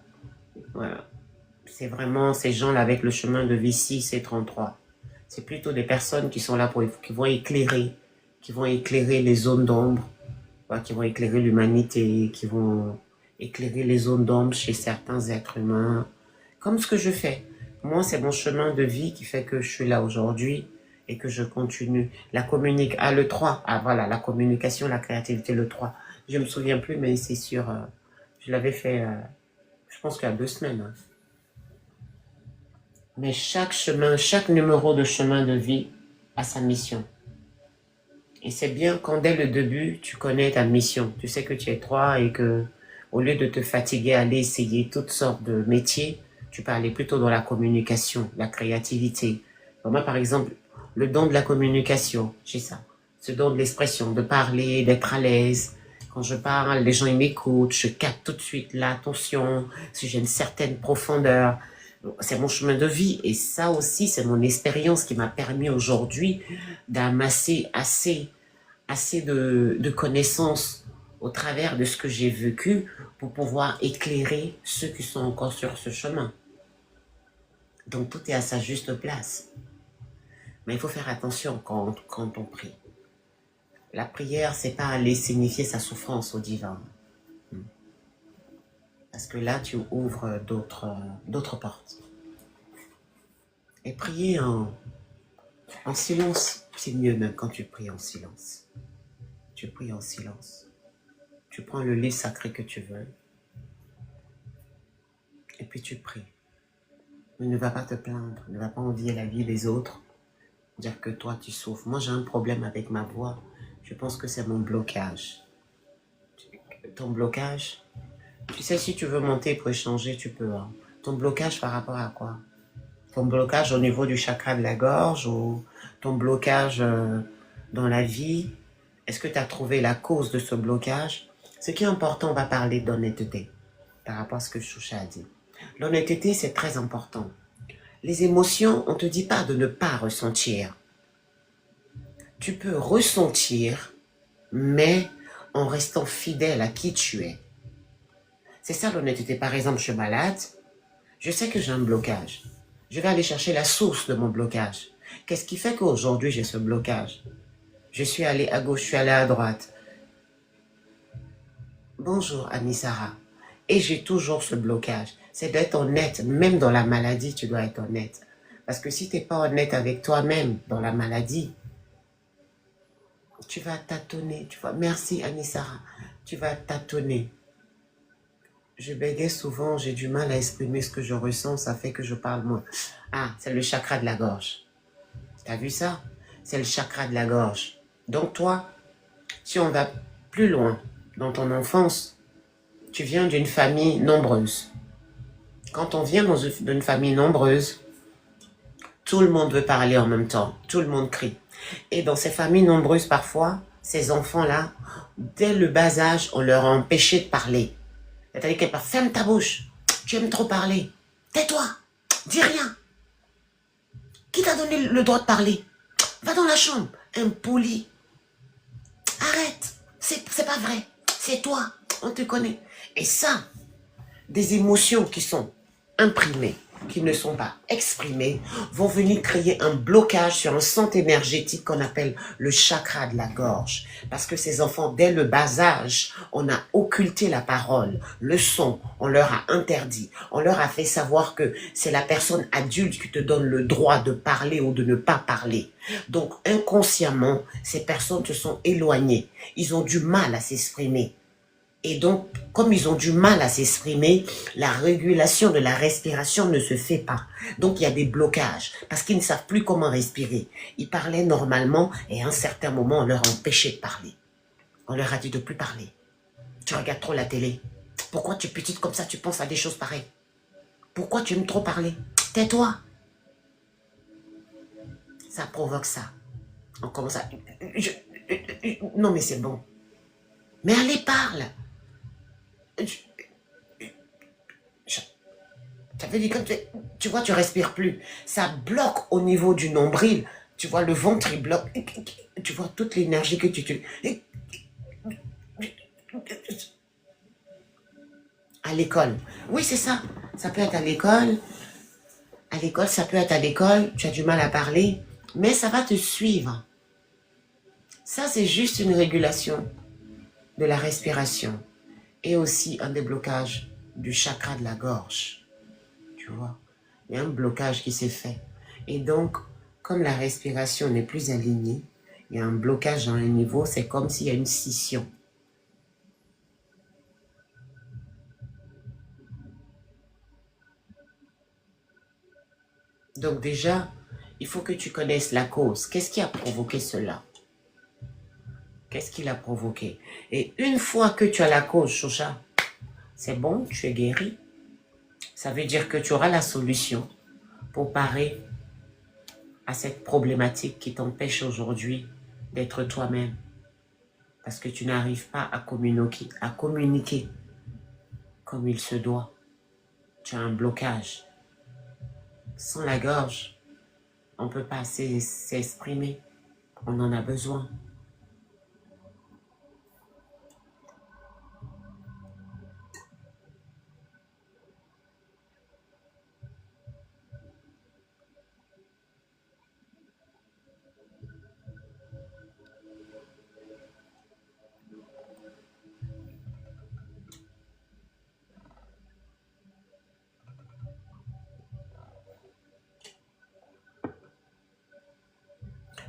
Voilà. C'est vraiment ces gens-là avec le chemin de vie 6 et 33. C'est plutôt des personnes qui sont là qui vont éclairer les zones d'ombre, qui vont éclairer l'humanité, qui vont éclairer les zones d'ombre chez certains êtres humains, comme ce que je fais. Moi, c'est mon chemin de vie qui fait que je suis là aujourd'hui et que je continue. Le 3, ah voilà, la communication, la créativité, le 3. Je me souviens plus, mais c'est sûr, je l'avais fait, je pense qu'il y a 2 semaines. Hein. Mais chaque chemin, chaque numéro de chemin de vie a sa mission. Et c'est bien quand dès le début, tu connais ta mission. Tu sais que tu es 3 et que au lieu de te fatiguer à aller essayer toutes sortes de métiers, tu peux aller plutôt dans la communication, la créativité. Donc moi, par exemple, le don de la communication, j'ai ça. Ce don de l'expression, de parler, d'être à l'aise. Quand je parle, les gens ils m'écoutent, je capte tout de suite l'attention, si j'ai une certaine profondeur. C'est mon chemin de vie et ça aussi, c'est mon expérience qui m'a permis aujourd'hui d'amasser assez de connaissances au travers de ce que j'ai vécu pour pouvoir éclairer ceux qui sont encore sur ce chemin. Donc tout est à sa juste place. Mais il faut faire attention quand on prie. La prière, c'est pas aller signifier sa souffrance au divin. Parce que là, tu ouvres d'autres portes. Et prier en silence, c'est mieux même quand tu pries en silence. Tu pries en silence. Tu prends le livre sacré que tu veux. Et puis tu pries. Mais ne va pas te plaindre, ne va pas envier la vie des autres. Dire que toi tu souffres. Moi j'ai un problème avec ma voix. Je pense que c'est mon blocage. Ton blocage, tu sais, si tu veux monter pour échanger, tu peux. Hein. Ton blocage par rapport à quoi? Ton blocage au niveau du chakra de la gorge ou ton blocage dans la vie? Est-ce que tu as trouvé la cause de ce blocage? Ce qui est important, on va parler d'honnêteté par rapport à ce que Choucha a dit. L'honnêteté, c'est très important. Les émotions, on ne te dit pas de ne pas ressentir. Tu peux ressentir, mais en restant fidèle à qui tu es. C'est ça l'honnêteté. Par exemple, je suis malade, je sais que j'ai un blocage. Je vais aller chercher la source de mon blocage. Qu'est-ce qui fait qu'aujourd'hui j'ai ce blocage? Je suis allé à gauche, je suis allé à droite. Bonjour Annie-Sara. Et j'ai toujours ce blocage. C'est d'être honnête. Même dans la maladie, tu dois être honnête. Parce que si tu n'es pas honnête avec toi-même dans la maladie, tu vas tâtonner. Merci Annie-Sara. Tu vas tâtonner. Je bégaye souvent, j'ai du mal à exprimer ce que je ressens, ça fait que je parle moins. Ah, c'est le chakra de la gorge. T'as vu ça? C'est le chakra de la gorge. Donc toi, si on va plus loin dans ton enfance, tu viens d'une famille nombreuse. Quand on vient d'une famille nombreuse, tout le monde veut parler en même temps. Tout le monde crie. Et dans ces familles nombreuses, parfois, ces enfants-là, dès le bas âge, on leur a empêché de parler. C'est-à-dire qu'elle parle, ferme ta bouche, tu aimes trop parler. Tais-toi, dis rien. Qui t'a donné le droit de parler? Va dans la chambre, impoli. Arrête, c'est pas vrai, c'est toi, on te connaît. Et ça, des émotions qui sont imprimées, qui ne sont pas exprimées, vont venir créer un blocage sur un centre énergétique qu'on appelle le chakra de la gorge. Parce que ces enfants, dès le bas âge, on a occulté la parole, le son, on leur a interdit. On leur a fait savoir que c'est la personne adulte qui te donne le droit de parler ou de ne pas parler. Donc, inconsciemment, ces personnes se sont éloignées. Ils ont du mal à s'exprimer. Et donc, comme ils ont du mal à s'exprimer, la régulation de la respiration ne se fait pas. Donc, il y a des blocages parce qu'ils ne savent plus comment respirer. Ils parlaient normalement et à un certain moment, on leur a empêché de parler. On leur a dit de plus parler. Tu regardes trop la télé. Pourquoi tu es petite comme ça, tu penses à des choses pareilles? Pourquoi tu aimes trop parler? Tais-toi. Ça provoque ça. On commence à... non, mais c'est bon. Mais allez, parle. Ça veut dire que tu vois, tu respires plus. Ça bloque au niveau du nombril. Tu vois, le ventre, il bloque. Tu vois toute l'énergie que tu... À l'école. Oui, c'est ça. Ça peut être à l'école. À l'école, ça peut être à l'école. Tu as du mal à parler. Mais ça va te suivre. Ça, c'est juste une régulation de la respiration. Et aussi un déblocage du chakra de la gorge. Tu vois, il y a un blocage qui s'est fait. Et donc, comme la respiration n'est plus alignée, il y a un blocage à un niveau, c'est comme s'il y a une scission. Donc déjà, il faut que tu connaisses la cause. Qu'est-ce qui a provoqué cela? Qu'est-ce qui l'a provoqué? Et une fois que tu as la cause, Shosha, c'est bon, tu es guéri. Ça veut dire que tu auras la solution pour parer à cette problématique qui t'empêche aujourd'hui d'être toi-même. Parce que tu n'arrives pas à communiquer comme il se doit. Tu as un blocage. Sans la gorge, on ne peut pas s'exprimer. On en a besoin.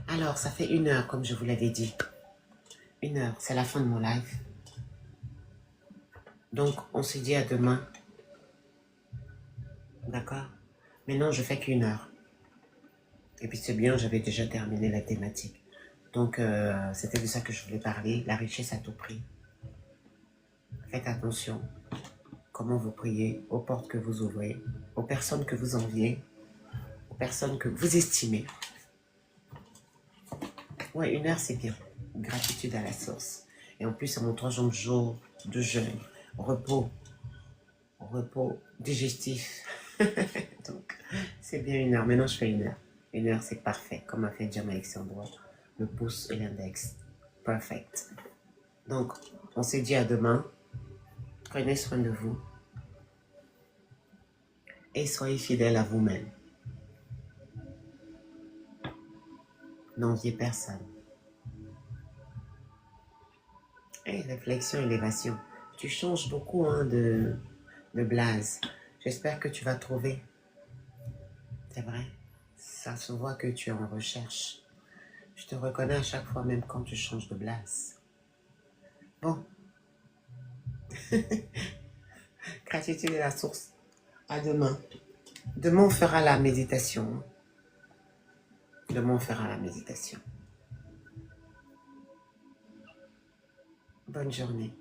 Alors, ça fait 1 heure, comme je vous l'avais dit. 1 heure, c'est la fin de mon live. Donc, on se dit à demain. D'accord? Mais non, je fais qu'1 heure. Et puis c'est bien, j'avais déjà terminé la thématique. Donc, c'était de ça que je voulais parler. La richesse à tout prix. Faites attention. Comment vous priez, aux portes que vous ouvrez, aux personnes que vous enviez, aux personnes que vous estimez. Ouais, 1 heure, c'est bien. Gratitude à la source. Et en plus, c'est mon 3e jour de jeûne. Repos digestif. Donc, c'est bien 1 heure. Maintenant, je fais 1 heure. 1 heure, c'est parfait. Comme a fait Jam Alexandre, le pouce et l'index. Perfect. Donc, on se dit à demain. Prenez soin de vous. Et soyez fidèles à vous-même. N'enviez personne. Et réflexion, élévation. Tu changes beaucoup hein, de blase. J'espère que tu vas trouver. C'est vrai. Ça se voit que tu es en recherche. Je te reconnais à chaque fois, même quand tu changes de blase. Bon. Gratitude à la source. À demain. Demain, on fera la méditation. Demain, on fera la méditation. Bonne journée.